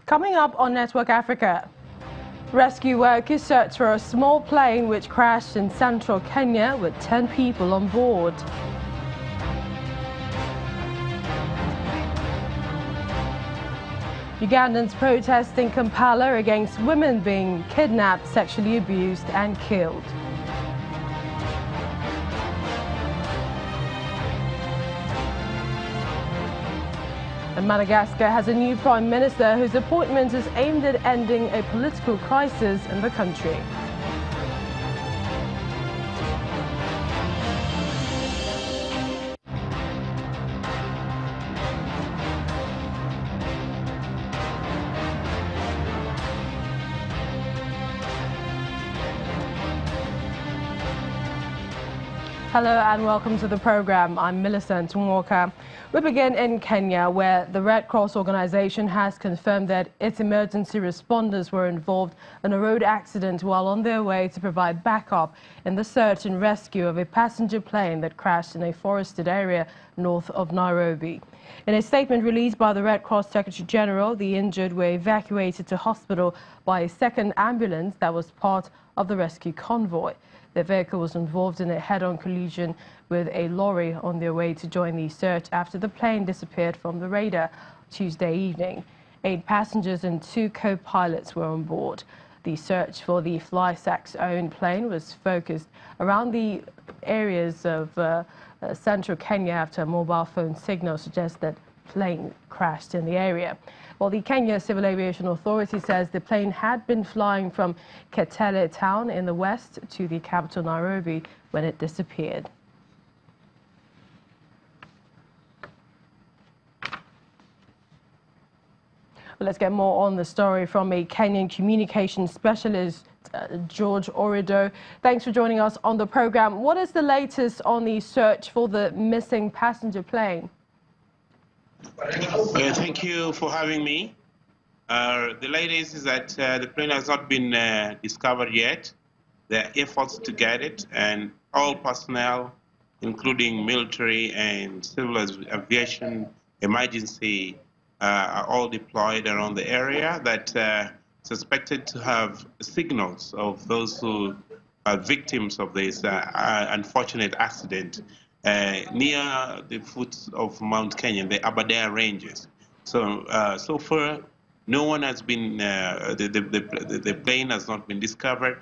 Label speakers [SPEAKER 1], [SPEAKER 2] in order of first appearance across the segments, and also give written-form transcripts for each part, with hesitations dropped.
[SPEAKER 1] Coming up on Network Africa, rescue workers search for a small plane which crashed in central Kenya with 10 people on board. Ugandans protest in Kampala against women being kidnapped, sexually abused and killed. And Madagascar has a new prime minister whose appointment is aimed at ending a political crisis in the country. Hello and welcome to the program. I'm Millicent Walker. We begin in Kenya, where the Red Cross organization has confirmed that its emergency responders were involved in a road accident while on their way to provide backup in the search and rescue of a passenger plane that crashed in a forested area north of Nairobi. In a statement released by the Red Cross Secretary General, the injured were evacuated to hospital by a second ambulance that was part of the rescue convoy. The vehicle was involved in a head-on collision with a lorry on their way to join the search after the plane disappeared from the radar Tuesday evening. 8 passengers and 2 co-pilots were on board. The search for the FlySax-owned plane was focused around the areas of central Kenya after a mobile phone signal suggests that plane crashed in the area. Well, the Kenya Civil Aviation Authority says the plane had been flying from Kitale town in the west to the capital Nairobi when it disappeared. Well, let's get more on the story from a Kenyan communications specialist, George Orido. Thanks for joining us on the program. What is the latest on the search for the missing passenger plane?
[SPEAKER 2] Thank you for having me. The latest is that the plane has not been discovered yet. There are efforts to get it, and all personnel, including military and civil aviation, emergency, are all deployed around the area that suspected to have signals of those who are victims of this unfortunate accident near the foot of Mount Kenya, the Aberdare Ranges. So, so far, no one has been, the plane has not been discovered,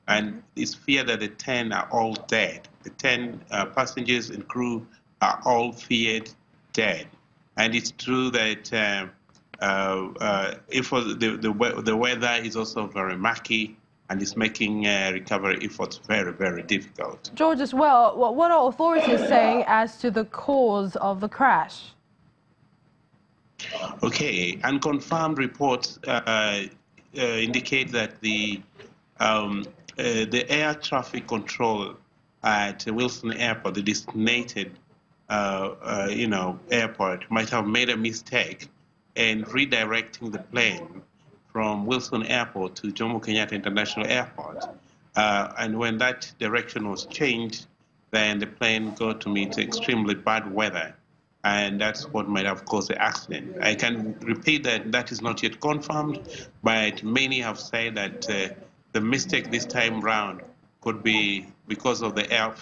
[SPEAKER 2] and it's feared that the 10 are all dead. The 10 passengers and crew are all feared dead. And it's true that the weather is also very murky, and it's making recovery efforts very, very difficult.
[SPEAKER 1] George, as well, what are authorities saying as to the cause of the crash?
[SPEAKER 2] Okay, unconfirmed reports indicate that the air traffic control at Wilson Airport, the designated airport, might have made a mistake in redirecting the plane from Wilson Airport to Jomo Kenyatta International Airport. And when that direction was changed, then the plane got to meet extremely bad weather. And that's what might have caused the accident. I can repeat that that is not yet confirmed, but many have said that the mistake this time round could be because of the air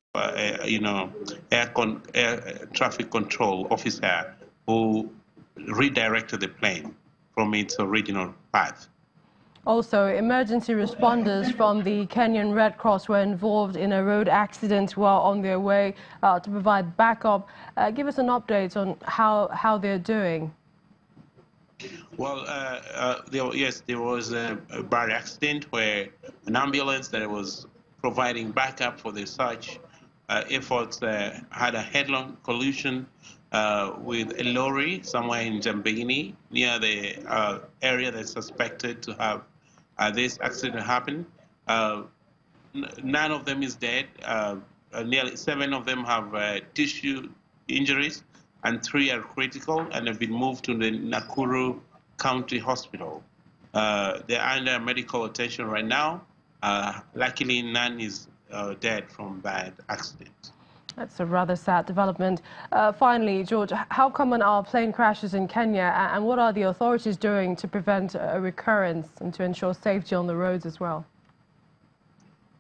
[SPEAKER 2] traffic control officer who redirected the plane from its original path.
[SPEAKER 1] Also, emergency responders from the Kenyan Red Cross were involved in a road accident while on their way to provide backup. Give us an update on how they're doing.
[SPEAKER 2] Well, yes, there was a bad accident where an ambulance that was providing backup for the search efforts had a head-on collision with a lorry somewhere in Jambini, near the area that's suspected to have this accident happen. None of them is dead. Nearly 7 of them have tissue injuries, and 3 are critical and have been moved to the Nakuru County Hospital. They're under medical attention right now. Luckily, none is dead from that accident.
[SPEAKER 1] That's a rather sad development. Finally, George, how common are plane crashes in Kenya, and what are the authorities doing to prevent a recurrence and to ensure safety on the roads as well?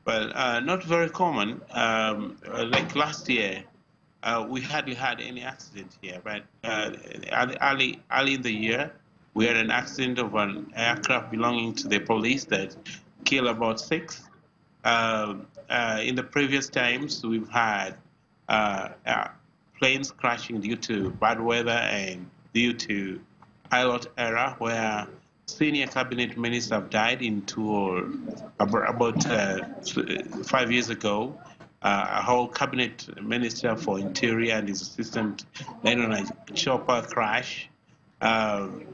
[SPEAKER 2] Well, not very common. Like last year, we hardly had any accident here, but early in the year, we had an accident of an aircraft belonging to the police that killed about 6. In the previous times, we've had planes crashing due to bad weather and due to pilot error, where senior cabinet ministers have died in about 5 years ago. A whole cabinet minister for interior and his assistant died on a chopper crash. And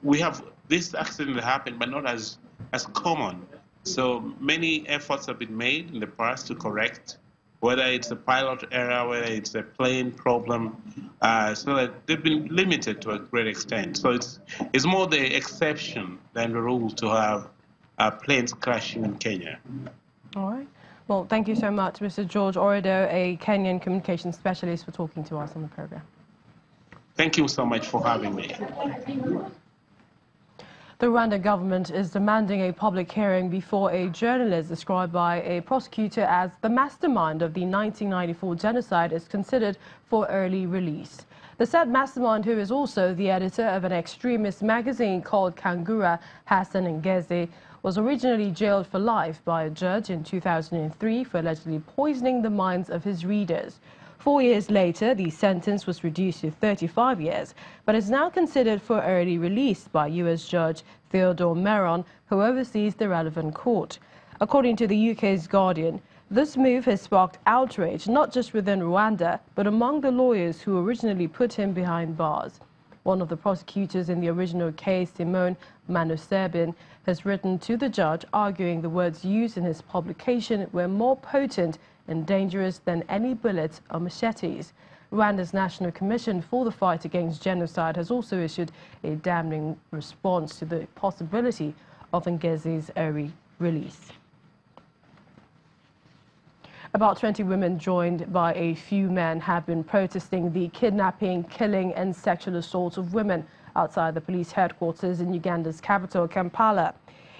[SPEAKER 2] we have this accident that happened, but not as common. So many efforts have been made in the past to correct, whether it's a pilot error, whether it's a plane problem, so that they've been limited to a great extent. So it's more the exception than the rule to have planes crashing in Kenya. All
[SPEAKER 1] right. Well, thank you so much, Mr. George Orido, a Kenyan communications specialist, for talking to us on the program.
[SPEAKER 2] Thank you so much for having me.
[SPEAKER 1] The Rwanda government is demanding a public hearing before a journalist described by a prosecutor as the mastermind of the 1994 genocide is considered for early release. The said mastermind, who is also the editor of an extremist magazine called Kangura, Hassan Ngezi, was originally jailed for life by a judge in 2003 for allegedly poisoning the minds of his readers. 4 years later, the sentence was reduced to 35 years, but is now considered for early release by U.S. Judge Theodore Meron, who oversees the relevant court. According to the UK's Guardian, this move has sparked outrage not just within Rwanda, but among the lawyers who originally put him behind bars. One of the prosecutors in the original case, Simone Manusebin, has written to the judge arguing the words used in his publication were more potent and dangerous than any bullets or machetes. Rwanda's National Commission for the Fight Against Genocide has also issued a damning response to the possibility of Ngezi's early release. About 20 women, joined by a few men, have been protesting the kidnapping, killing and sexual assault of women outside the police headquarters in Uganda's capital, Kampala.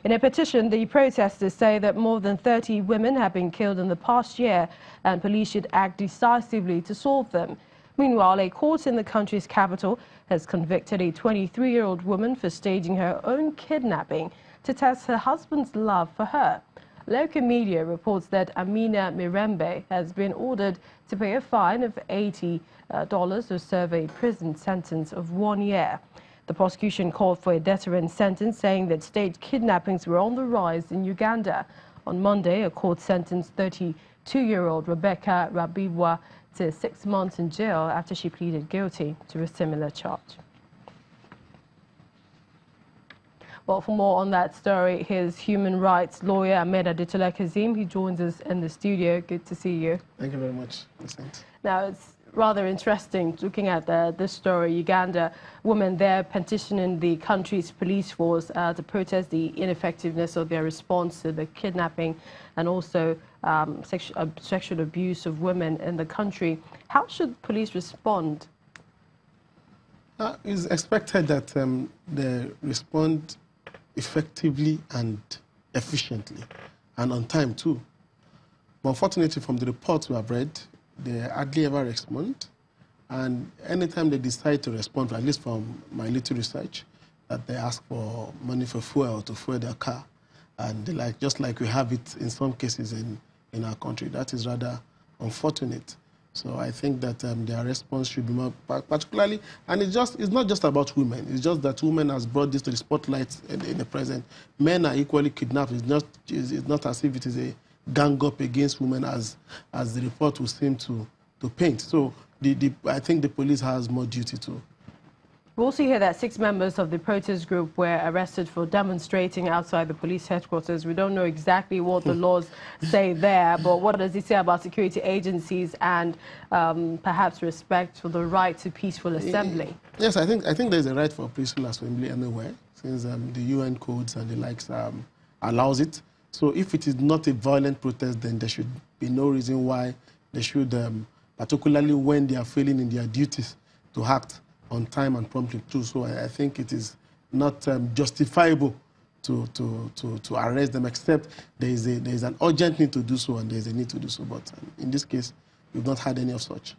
[SPEAKER 1] In a petition, the protesters say that more than 30 women have been killed in the past year and police should act decisively to solve them. Meanwhile, a court in the country's capital has convicted a 23-year-old woman for staging her own kidnapping to test her husband's love for her. Local media reports that Amina Mirembe has been ordered to pay a fine of $80 or serve a prison sentence of 1 year. The prosecution called for a deterrent sentence, saying that staged kidnappings were on the rise in Uganda. On Monday, a court sentenced 32-year-old Rebecca Rabibwa to 6 months in jail after she pleaded guilty to a similar charge. Well, for more on that story, here's human rights lawyer Ahmed Adetola Kazim. He joins us in the studio. Good to see you.
[SPEAKER 3] Thank you very much, Vincent.
[SPEAKER 1] Now, it's rather interesting looking at this story. Uganda, women there petitioning the country's police force to protest the ineffectiveness of their response to the kidnapping and also sexual abuse of women in the country. How should police respond?
[SPEAKER 3] It's expected that they respond effectively and efficiently and on time too. But unfortunately, from the reports we have read, they hardly ever respond. And anytime they decide to respond, at least from my little research, that they ask for money for fuel to fuel their car. And they just like we have it in some cases in our country. That is rather unfortunate. So I think that their response should be more particularly, and it's not just about women. It's just that women has brought this to the spotlight in the present. Men are equally kidnapped. It's not as if it is a gang up against women as the report would seem to paint. So I think the police has more duty to.
[SPEAKER 1] We also hear that 6 members of the protest group were arrested for demonstrating outside the police headquarters. We don't know exactly what the laws say there, but what does it say about security agencies and perhaps respect for the right to peaceful assembly?
[SPEAKER 3] Yes, I think there's a right for peaceful assembly anywhere, since the UN codes and the likes allows it. So if it is not a violent protest, then they should be no reason why they should, particularly when they are failing in their duties, to act on time and promptly too. So I think it is not justifiable to arrest them, except there is an urgent need to do so and there is a need to do so. But in this case, we've not had any of such.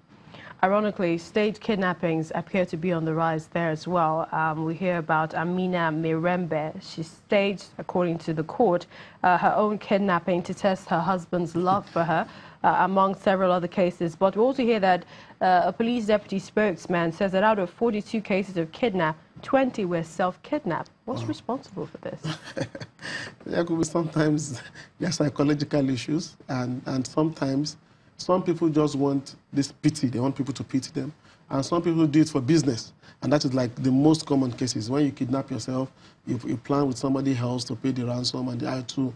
[SPEAKER 1] Ironically, state kidnappings appear to be on the rise there as well. We hear about Amina Mirembe. She staged, according to the court, her own kidnapping to test her husband's love for her, among several other cases. But we also hear that a police deputy spokesman says that out of 42 cases of kidnap, 20 were self-kidnapped. What's responsible for this?
[SPEAKER 3] There could be sometimes there are psychological issues, and sometimes some people just want this pity. They want people to pity them. And some people do it for business. And that is like the most common cases. When you kidnap yourself, you plan with somebody else to pay the ransom and to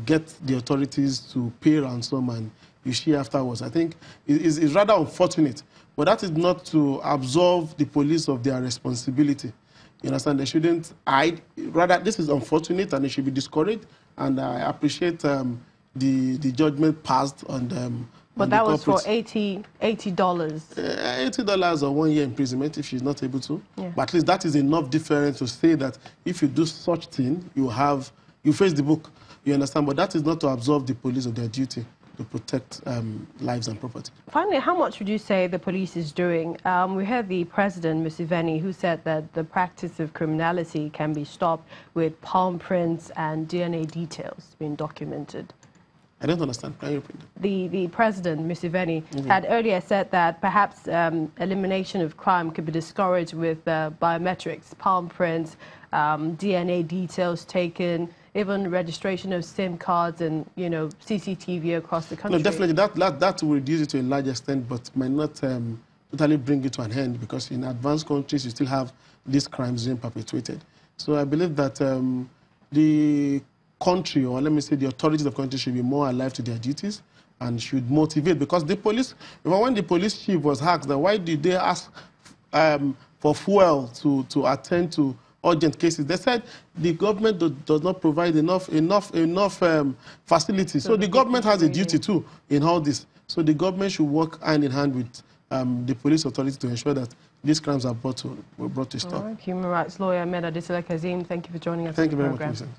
[SPEAKER 3] get the authorities to pay ransom, and you share afterwards. I think it's rather unfortunate. But that is not to absolve the police of their responsibility. You understand? They shouldn't hide. Rather, this is unfortunate and it should be discouraged. And I appreciate the judgment passed on them.
[SPEAKER 1] But that was for $80.
[SPEAKER 3] $80 or 1 year imprisonment if she's not able to.
[SPEAKER 1] Yeah.
[SPEAKER 3] But at least that is enough difference to say that if you do such thing, you face the book. You understand? But that is not to absolve the police of their duty to protect lives and property.
[SPEAKER 1] Finally, how much would you say the police is doing? We heard the president, Museveni, who said that the practice of criminality can be stopped with palm prints and DNA details being documented.
[SPEAKER 3] I don't understand. Can you repeat?
[SPEAKER 1] The president, Museveni, had earlier said that perhaps elimination of crime could be discouraged with biometrics, palm prints, DNA details taken, even registration of SIM cards and, you know, CCTV across the country.
[SPEAKER 3] No, definitely. That will reduce it to a large extent, but might not totally bring it to an end, because in advanced countries, you still have these crimes being perpetuated. So I believe that the country, or let me say the authorities of the country, should be more alive to their duties and should motivate, because the police, when the police chief was asked that why did they ask for fuel to attend to urgent cases, they said the government does not provide enough facilities. So the government has a duty too in all this. So the government should work hand in hand with the police authorities to ensure that these crimes are brought to a stop.
[SPEAKER 1] Human rights lawyer Meda Disila Kazim, thank you for joining us.
[SPEAKER 3] Thank you very much, Vincent.